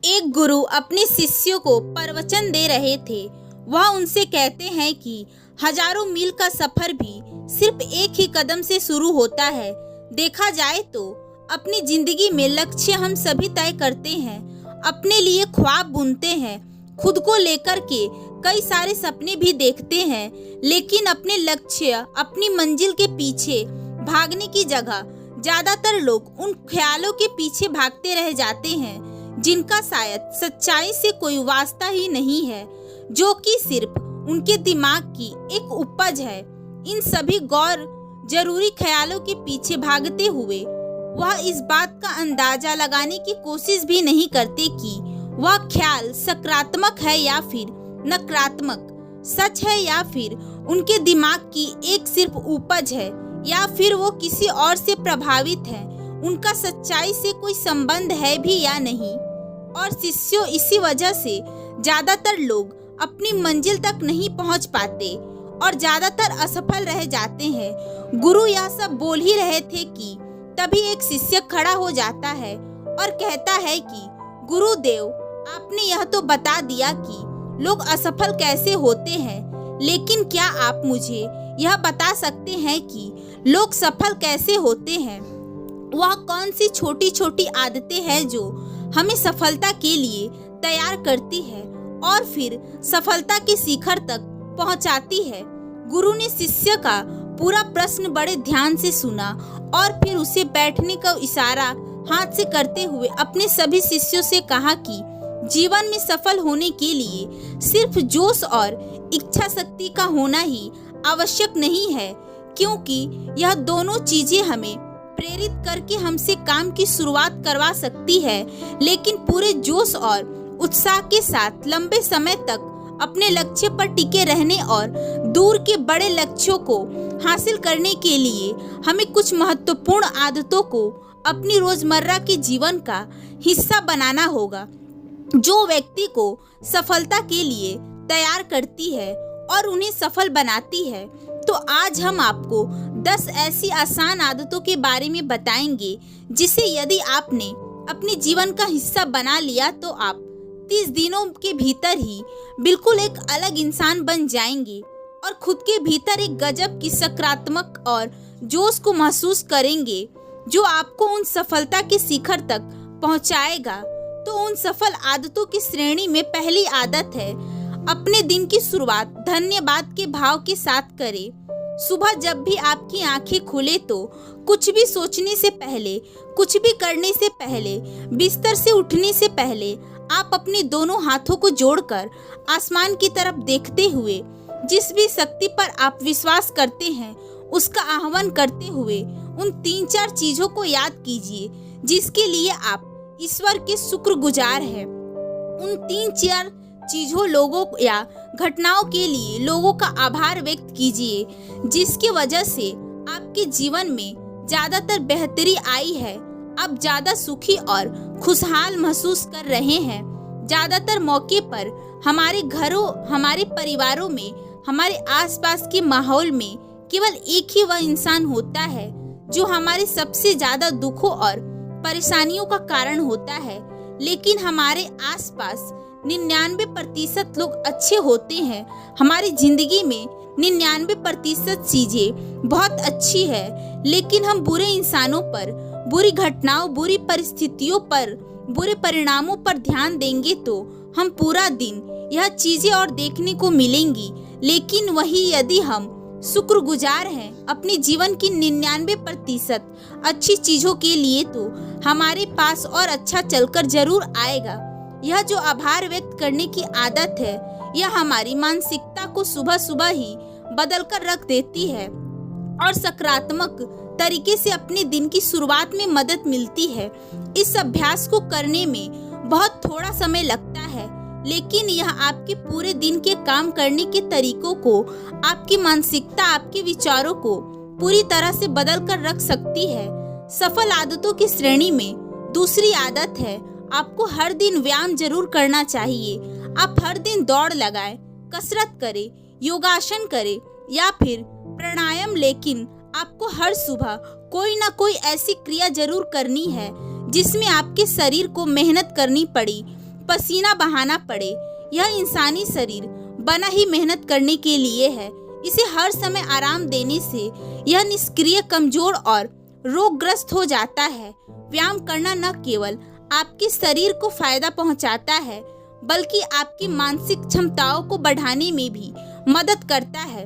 एक गुरु अपने शिष्यों को प्रवचन दे रहे थे। वह उनसे कहते हैं कि हजारों मील का सफर भी सिर्फ एक ही कदम से शुरू होता है। देखा जाए तो अपनी जिंदगी में लक्ष्य हम सभी तय करते हैं, अपने लिए ख्वाब बुनते हैं, खुद को लेकर के कई सारे सपने भी देखते हैं, लेकिन अपने लक्ष्य, अपनी मंजिल के पीछे भागने की जगह ज्यादातर लोग उन ख्यालों के पीछे भागते रह जाते हैं जिनका शायद सच्चाई से कोई वास्ता ही नहीं है, जो कि सिर्फ उनके दिमाग की एक उपज है। इन सभी गैर जरूरी ख्यालों के पीछे भागते हुए वह इस बात का अंदाजा लगाने की कोशिश भी नहीं करते कि वह ख्याल सकारात्मक है या फिर नकारात्मक, सच है या फिर उनके दिमाग की एक सिर्फ उपज है, या फिर वो किसी और से प्रभावित है, उनका सच्चाई से कोई संबंध है भी या नहीं। और शिष्यों, इसी वजह से ज्यादातर लोग अपनी मंजिल तक नहीं पहुंच पाते और ज्यादातर असफल रह जाते हैं। गुरु यह सब बोल ही रहे थे कि तभी एक शिष्य खड़ा हो जाता है और कहता है कि गुरुदेव, आपने यह तो बता दिया कि लोग असफल कैसे होते हैं, लेकिन क्या आप मुझे यह बता सकते हैं कि लोग सफल कैसे होते हैं? वह कौन सी छोटी छोटी आदतें हैं जो हमें सफलता के लिए तैयार करती है और फिर सफलता के शिखर तक पहुंचाती है? गुरु ने शिष्य का पूरा प्रश्न बड़े ध्यान से सुना और फिर उसे बैठने का इशारा हाथ से करते हुए अपने सभी शिष्यों से कहा कि जीवन में सफल होने के लिए सिर्फ जोश और इच्छा शक्ति का होना ही आवश्यक नहीं है, क्योंकि यह दोनों चीजें हमें प्रेरित करके हमसे काम की शुरुआत करवा सकती है, लेकिन पूरे जोश और उत्साह के साथ लंबे समय तक अपने लक्ष्य पर टिके रहने और दूर के बड़े लक्ष्यों को हासिल करने के लिए हमें कुछ महत्वपूर्ण आदतों को अपनी रोजमर्रा के जीवन का हिस्सा बनाना होगा, जो व्यक्ति को सफलता के लिए तैयार करती है और उन्हें सफल बनाती है। तो आज हम आपको 10 ऐसी आसान आदतों के बारे में बताएंगे जिसे यदि आपने अपने जीवन का हिस्सा बना लिया तो आप 30 दिनों के भीतर ही बिल्कुल एक अलग इंसान बन जाएंगे और खुद के भीतर एक गजब की सकारात्मक और जोश को महसूस करेंगे, जो आपको उन सफलता के शिखर तक पहुंचाएगा। तो उन सफल आदतों की श्रेणी में पहली आदत है, अपने दिन की शुरुआत धन्यवाद के भाव के साथ करें। सुबह जब भी आपकी आंखें खुले तो कुछ भी सोचने से पहले, कुछ भी करने से पहले, बिस्तर से उठने से पहले आप अपने दोनों हाथों को जोड़कर आसमान की तरफ देखते हुए जिस भी शक्ति पर आप विश्वास करते हैं उसका आह्वान करते हुए उन 3-4 चीजों को याद कीजिए जिसके लिए आप ईश्वर के शुक्रगुजार हैं। उन 3-4 चीजों, लोगों या घटनाओं के लिए लोगों का आभार व्यक्त कीजिए जिसकी वजह से आपके जीवन में ज्यादातर बेहतरी आई है। आप ज्यादा सुखी और खुशहाल महसूस कर रहे हैं। ज्यादातर मौके पर हमारे घरों, हमारे परिवारों में, हमारे आसपास के माहौल में केवल एक ही वह इंसान होता है जो हमारे सबसे ज्यादा दुखों और परेशानियों का कारण होता है, लेकिन हमारे आसपास 99% लोग अच्छे होते हैं। हमारी जिंदगी में 99% चीजें बहुत अच्छी है, लेकिन हम बुरे इंसानों पर, बुरी घटनाओं, बुरी परिस्थितियों पर, बुरे परिणामों पर ध्यान देंगे तो हम पूरा दिन यह चीजें और देखने को मिलेंगी। लेकिन वही यदि हम शुक्रगुजार हैं अपने जीवन की 99% अच्छी चीजों के लिए, तो हमारे पास और अच्छा चलकर जरूर आएगा। यह जो आभार व्यक्त करने की आदत है, यह हमारी मानसिकता को सुबह सुबह ही बदल कर रख देती है और सकारात्मक तरीके से अपने दिन की शुरुआत में मदद मिलती है। इस अभ्यास को करने में बहुत थोड़ा समय लगता है, लेकिन यह आपके पूरे दिन के काम करने के तरीकों को, आपकी मानसिकता, आपके विचारों को पूरी तरह से बदल कर रख सकती है। सफल आदतों की श्रेणी में दूसरी आदत है, आपको हर दिन व्यायाम जरूर करना चाहिए। आप हर दिन दौड़ लगाएं, कसरत करें, योगासन करें या फिर प्राणायाम, लेकिन आपको हर सुबह कोई ना कोई ऐसी क्रिया जरूर करनी है जिसमें आपके शरीर को मेहनत करनी पड़ी, पसीना बहाना पड़े। यह इंसानी शरीर बना ही मेहनत करने के लिए है। इसे हर समय आराम देने से यह निष्क्रिय, कमजोर और रोगग्रस्त हो जाता है। व्यायाम करना न केवल आपके शरीर को फायदा पहुंचाता है, बल्कि आपकी मानसिक क्षमताओं को बढ़ाने में भी मदद करता है।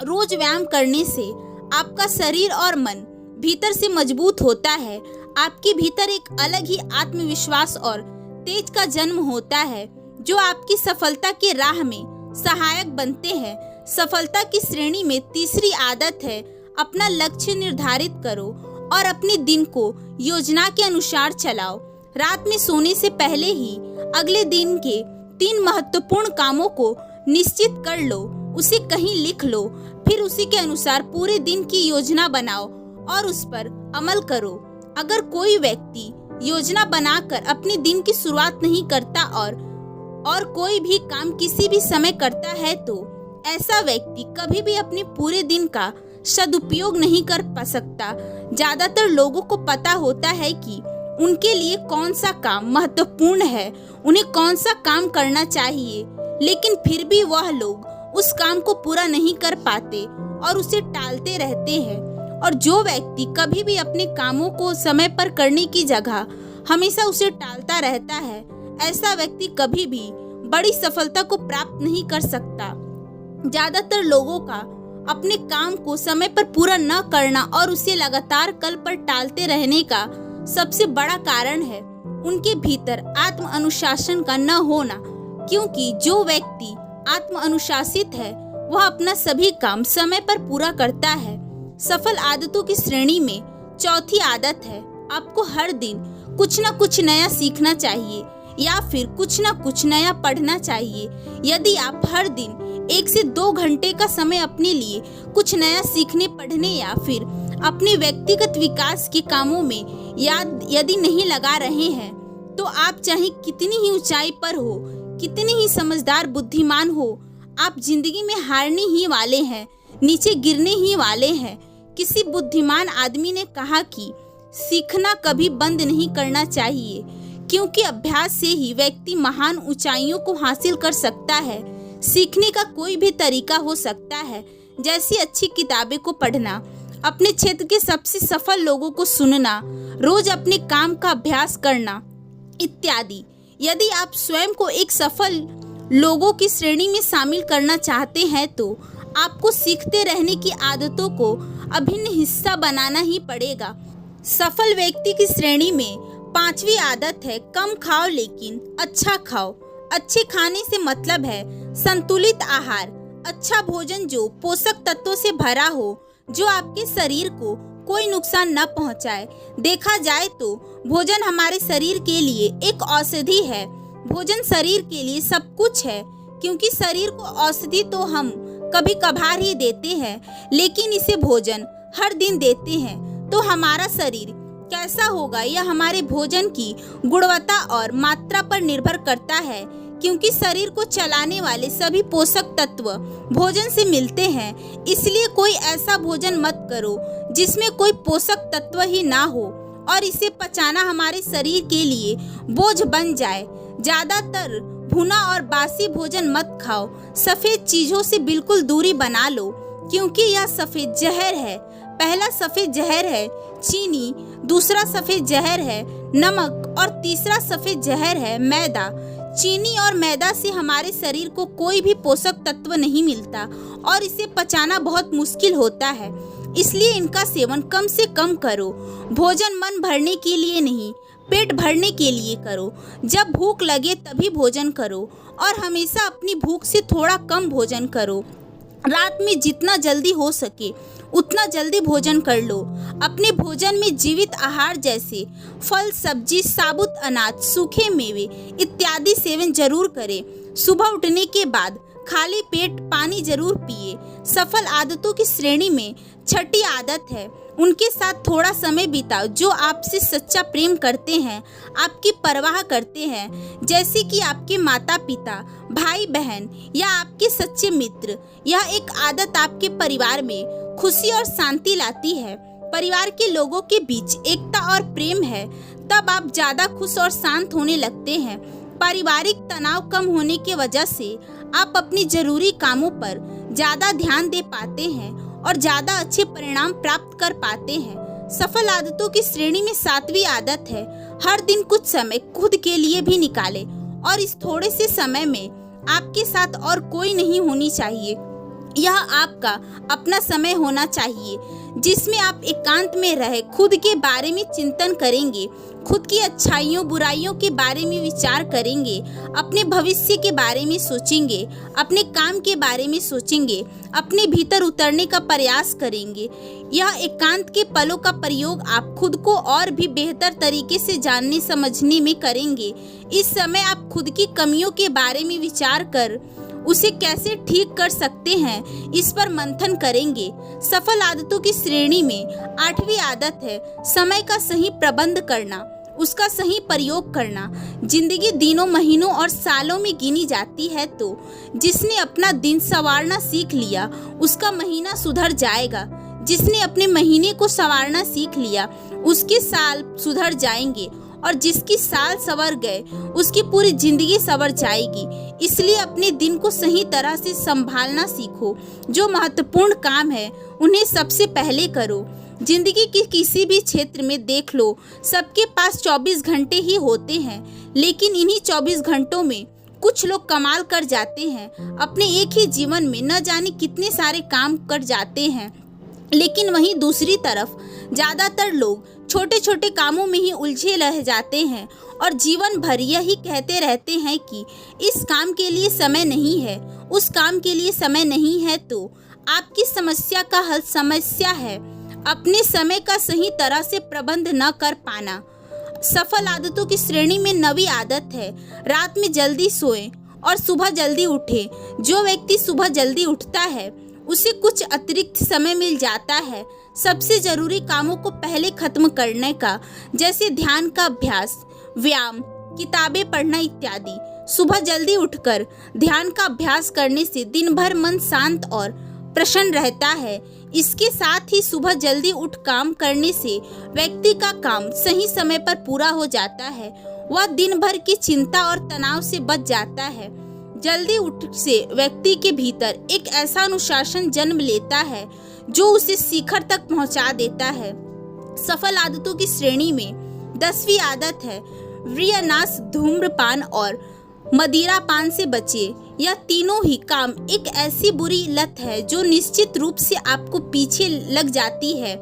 रोज व्यायाम करने से आपका शरीर और मन भीतर से मजबूत होता है। आपके भीतर एक अलग ही आत्मविश्वास और तेज का जन्म होता है, जो आपकी सफलता के राह में सहायक बनते हैं। सफलता की श्रेणी में तीसरी आदत है, अपना लक्ष्य निर्धारित करो और अपने दिन को योजना के अनुसार चलाओ। रात में सोने से पहले ही अगले दिन के 3 महत्वपूर्ण कामों को निश्चित कर लो, उसे कहीं लिख लो, फिर उसी के अनुसार पूरे दिन की योजना बनाओ और उस पर अमल करो। अगर कोई व्यक्ति योजना बनाकर अपने दिन की शुरुआत नहीं करता और कोई भी काम किसी भी समय करता है, तो ऐसा व्यक्ति कभी भी अपने पूरे दिन का सदुपयोग नहीं कर पा सकता। ज्यादातर लोगों को पता होता है कि उनके लिए कौन सा काम महत्वपूर्ण है, उन्हें कौन सा काम करना चाहिए, लेकिन फिर भी वह लोग उस काम को पूरा नहीं कर पाते और उसे टालते रहते हैं। और जो व्यक्ति कभी भी अपने कामों को समय पर करने की जगह हमेशा उसे टालता रहता है, ऐसा व्यक्ति कभी भी बड़ी सफलता को प्राप्त नहीं कर सकता। ज्यादातर लोगों का अपने काम को समय पर पूरा न करना और उसे लगातार कल पर टालते रहने का सबसे बड़ा कारण है उनके भीतर आत्म अनुशासन का न होना, क्योंकि जो व्यक्ति आत्म अनुशासित है वह अपना सभी काम समय पर पूरा करता है। सफल आदतों की श्रेणी में चौथी आदत है, आपको हर दिन कुछ न कुछ नया सीखना चाहिए या फिर कुछ न कुछ नया पढ़ना चाहिए। यदि आप हर दिन 1 से 2 घंटे का समय अपने लिए कुछ नया सीखने, पढ़ने या फिर अपने व्यक्तिगत विकास के कामों में यदि नहीं लगा रहे हैं, तो आप चाहे कितनी ही ऊंचाई पर हो, कितनी ही समझदार, बुद्धिमान हो, आप जिंदगी में हारने ही वाले हैं, नीचे गिरने ही वाले हैं। किसी बुद्धिमान आदमी ने कहा कि सीखना कभी बंद नहीं करना चाहिए, क्योंकि अभ्यास से ही व्यक्ति महान ऊंचाइयों को हासिल कर सकता है। सीखने का कोई भी तरीका हो सकता है, जैसे अच्छी किताबें को पढ़ना, अपने क्षेत्र के सबसे सफल लोगों को सुनना, रोज अपने काम का अभ्यास करना इत्यादि। यदि आप स्वयं को एक सफल लोगों की श्रेणी में शामिल करना चाहते हैं, तो आपको सीखते रहने की आदतों को अभिन्न हिस्सा बनाना ही पड़ेगा। सफल व्यक्ति की श्रेणी में 5वीं आदत है, कम खाओ लेकिन अच्छा खाओ। अच्छे खाने से मतलब है संतुलित आहार, अच्छा भोजन जो पोषक तत्वों से भरा हो, जो आपके शरीर को कोई नुकसान न पहुंचाए। देखा जाए तो भोजन हमारे शरीर के लिए एक औषधि है। भोजन शरीर के लिए सब कुछ है, क्योंकि शरीर को औषधि तो हम कभी कभार ही देते हैं, लेकिन इसे भोजन हर दिन देते हैं। तो हमारा शरीर कैसा होगा यह हमारे भोजन की गुणवत्ता और मात्रा पर निर्भर करता है, क्योंकि शरीर को चलाने वाले सभी पोषक तत्व भोजन से मिलते हैं। इसलिए कोई ऐसा भोजन मत करो जिसमें कोई पोषक तत्व ही ना हो और इसे पचाना हमारे शरीर के लिए बोझ बन जाए। ज्यादातर भुना और बासी भोजन मत खाओ। सफेद चीजों से बिल्कुल दूरी बना लो, क्योंकि यह सफेद जहर है। पहला सफेद जहर है चीनी, दूसरा सफेद जहर है नमक और तीसरा सफेद जहर है मैदा। चीनी और मैदा से हमारे शरीर को कोई भी पोषक तत्व नहीं मिलता और इसे पचाना बहुत मुश्किल होता है, इसलिए इनका सेवन कम से कम करो। भोजन मन भरने के लिए नहीं, पेट भरने के लिए करो। जब भूख लगे तभी भोजन करो और हमेशा अपनी भूख से थोड़ा कम भोजन करो। रात में जितना जल्दी हो सके उतना जल्दी भोजन कर लो। अपने भोजन में जीवित आहार जैसे फल, सब्जी, साबुत अनाज, सूखे मेवे इत्यादि सेवन जरूर करें। सुबह उठने के बाद खाली पेट पानी जरूर पिए। सफल आदतों की श्रेणी में 6ठी आदत है, उनके साथ थोड़ा समय बिताओ जो आपसे सच्चा प्रेम करते हैं, आपकी परवाह करते हैं, जैसे कि आपके माता पिता, भाई बहन या आपके सच्चे मित्र। यह एक आदत आपके परिवार में खुशी और शांति लाती है। परिवार के लोगों के बीच एकता और प्रेम है, तब आप ज्यादा खुश और शांत होने लगते हैं। पारिवारिक तनाव कम होने की वजह से आप अपनी जरूरी कामों पर ज्यादा ध्यान दे पाते हैं और ज्यादा अच्छे परिणाम प्राप्त कर पाते हैं। सफल आदतों की श्रेणी में 7वीं आदत है, हर दिन कुछ समय खुद के लिए भी निकालें और इस थोड़े से समय में आपके साथ और कोई नहीं होनी चाहिए। यह आपका अपना समय होना चाहिए जिसमें आप एकांत में रह खुद के बारे में चिंतन करेंगे, खुद की अच्छाइयों बुराइयों के बारे में विचार करेंगे, अपने भविष्य के बारे में सोचेंगे, अपने काम के बारे में सोचेंगे, अपने भीतर उतरने का प्रयास करेंगे। यह एकांत के पलों का प्रयोग आप खुद को और भी बेहतर तरीके से जानने समझने में करेंगे। इस समय आप खुद की कमियों के बारे में विचार कर उसे कैसे ठीक कर सकते हैं, इस पर मंथन करेंगे। सफल आदतों की श्रेणी में 8वीं आदत है, समय का सही प्रबंध करना, उसका सही प्रयोग करना। जिंदगी दिनों, महीनों और सालों में गिनी जाती है, तो जिसने अपना दिन संवारना सीख लिया उसका महीना सुधर जाएगा। जिसने अपने महीने को संवारना सीख लिया उसके साल सुधर जाएंगे और जिसकी साल संवर गए उसकी पूरी जिंदगी संवर जाएगी। इसलिए अपने दिन को सही तरह से संभालना सीखो। जो महत्वपूर्ण काम है उन्हें सबसे पहले करो। जिंदगी के किसी भी क्षेत्र में देख लो, सबके पास 24 घंटे ही होते हैं, लेकिन इन्हीं 24 घंटों में कुछ लोग कमाल कर जाते हैं। अपने एक ही जीवन में न जाने कितने सारे काम कर जाते हैं, लेकिन वहीं दूसरी तरफ ज्यादातर लोग छोटे छोटे कामों में ही उलझे रह जाते हैं और जीवन भर यही कहते रहते हैं कि इस काम के लिए समय नहीं है, उस काम के लिए समय नहीं है। तो आपकी समस्या का हल समस्या है अपने समय का सही तरह से प्रबंध न कर पाना। सफल आदतों की श्रेणी में 9वीं आदत है, रात में जल्दी सोएं और सुबह जल्दी उठें। जो व्यक्ति सुबह जल्दी उठता है उसे कुछ अतिरिक्त समय मिल जाता है सबसे जरूरी कामों को पहले खत्म करने का, जैसे ध्यान का अभ्यास, व्यायाम, किताबें पढ़ना इत्यादि। सुबह जल्दी उठकर ध्यान का अभ्यास करने से दिन भर मन शांत और प्रसन्न रहता है। इसके साथ ही सुबह जल्दी उठ काम करने से व्यक्ति का काम सही समय पर पूरा हो जाता है। वह दिन भर की चिंता और तनाव से बच जाता है। जल्दी उठ से व्यक्ति के भीतर एक ऐसा अनुशासन जन्म लेता है जो उसे शिखर तक पहुंचा देता है। सफल आदतों की श्रेणी में 10वीं आदत है, व्यनास, धूम्रपान और मदिरापान से बचे। यह तीनों ही काम एक ऐसी बुरी लत है जो निश्चित रूप से आपको पीछे लग जाती है।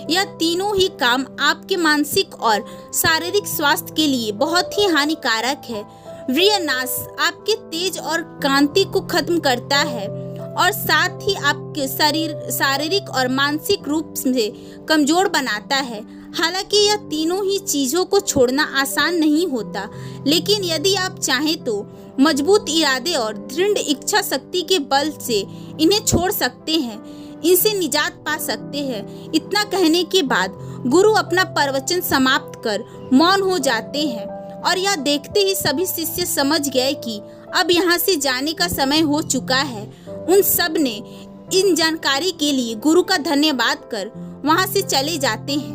यह तीनों ही काम आपके मानसिक और शारीरिक स्वास्थ्य के लिए बहुत ही हानिकारक है। व्यनास आपके तेज और कांति को खत्म करता है और साथ ही आपके शारीरिक और मानसिक रूप से कमजोर बनाता है। हालांकि यह तीनों ही चीजों को छोड़ना आसान नहीं होता, लेकिन यदि आप चाहें तो मजबूत इरादे और दृढ़ इच्छा शक्ति के बल से इन्हें छोड़ सकते हैं, इनसे निजात पा सकते हैं। इतना कहने के बाद गुरु अपना प्रवचन समाप्त कर मौन हो जाते हैं और यह देखते ही सभी शिष्य समझ गए कि अब यहाँ से जाने का समय हो चुका है। उन सब ने इन जानकारी के लिए गुरु का धन्यवाद कर वहाँ से चले जाते हैं।